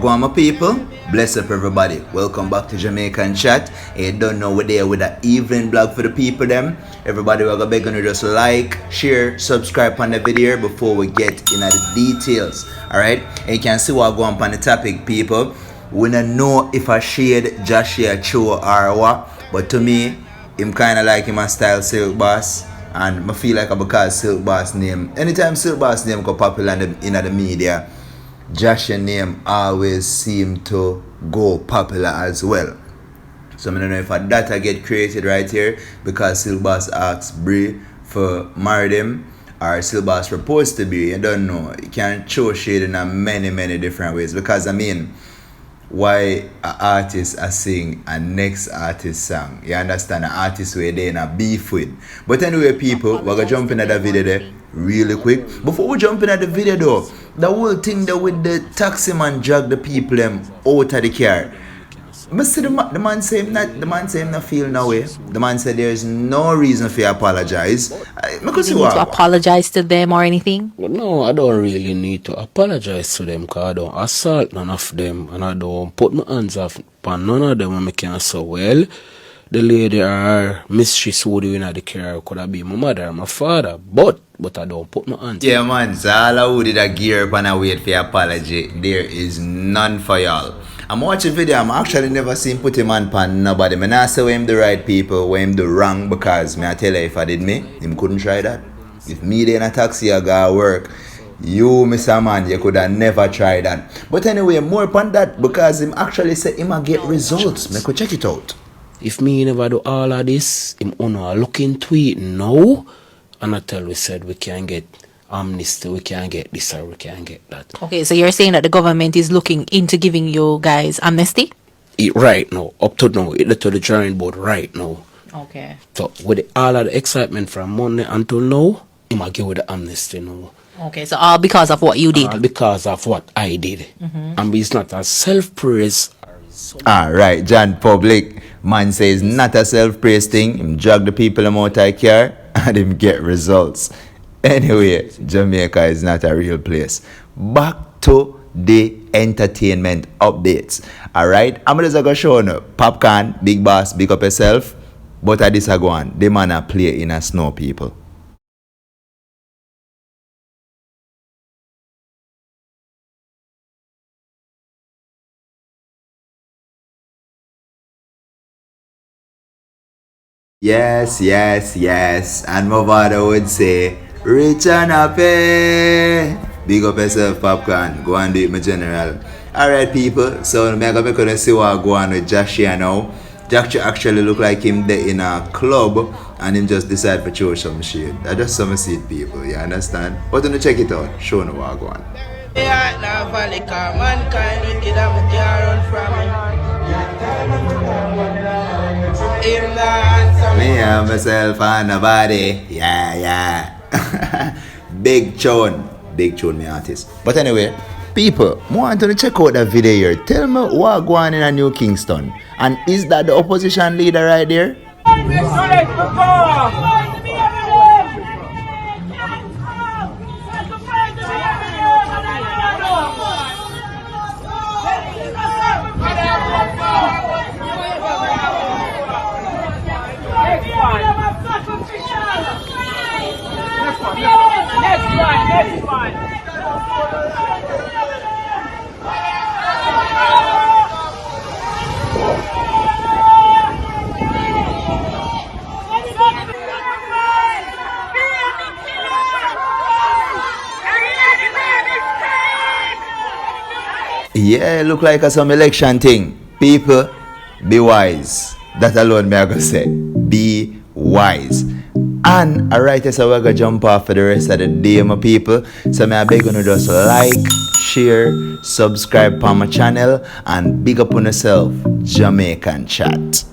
Wagwan my people, bless up everybody. Welcome back to Jamaican Chat. You don't know we're there with an evening blog for the people them. Everybody we're gonna beg you to just like, share, subscribe on the video before we get into the details. Alright? And you can see what going on the topic, people. We don't know if I shade Jahshii a show or what, but to me, him kinda like him a style Silk Boss. And I feel like because Silk Boss name, anytime Silk Boss name go popular in the media, Jahshii name always seem to go popular as well. So I don't know if a data get created right here because Silk Boss asked Brie for marry them or Silk Boss proposed to Brie. You don't know. You can show shade in many different ways because I mean, why an artist a sing a next artist song? You understand? An artist where they in a beef with. But anyway, people, we're gonna jump into the video there really quick. Before we jump into the video though, the whole thing there with the taxi man drag the people them out of the car. But see the man say him not feel no way. The man said there is no reason for you apologize. Because you need to apologize to them or anything? Well, no, I don't really need to apologize to them because I don't assault none of them and I don't put my hands off on none of them and I can say, well, the lady or mistress who do in the car could have been my mother or my father, but I don't put my hands. Yeah, man, so all who did a gear up and a wait for your apology, there is none for y'all. I'm watching video, I'm actually never seen put him on pan nobody. I not say him the right people, when him the wrong, because I tell you if I did me, him couldn't try that. If me there in a taxi I got work, you Mr. Man, you could have never tried that. But anyway, more upon that, because him actually said him a get results. I could check it out. If me never do all of this, him only look into it now, and I tell we said we can get amnesty, we can't get this or we can't get that. Okay, so you're saying that the government is looking into giving you guys amnesty? Right now, up to now, it's to the drawing board right now. Okay. So with all of the excitement from Monday until now, he might give with the amnesty now. Okay, so all because of what you did? All because of what I did. And it's not a self-praise. Alright, John Public, man says not a self-praise thing. Him drag the people out of car and him get results. Anyway, Jamaica is not a real place. Back to the entertainment updates. Alright, I'm just gonna show you Popcaan, Big Boss, big up yourself. But at this go on, the man a play in a snow, people. Yes. And my father would say, rich and happy. Big up yourself, Popcaan. Go and do it, my general. Alright, people. So I'm gonna see what go on with Jahshii now. Jahshii actually look like him there in a club and him just decide to show some shit. I just some see it, people, you understand? But when you check it out, show no what go on. Me and myself and nobody. Yeah. Big tune, me artist. But anyway, people, I want to check out the video here. Tell me what go on in a New Kingston. And is that the opposition leader right there? Next one. Yeah, look like some election thing. People, be wise. That alone me I gonna say. Be wise. And alright, so we're gonna jump off for the rest of the day, my people. So I beg you to just like, share, subscribe on my channel, and big up on yourself, Jamaican Chat.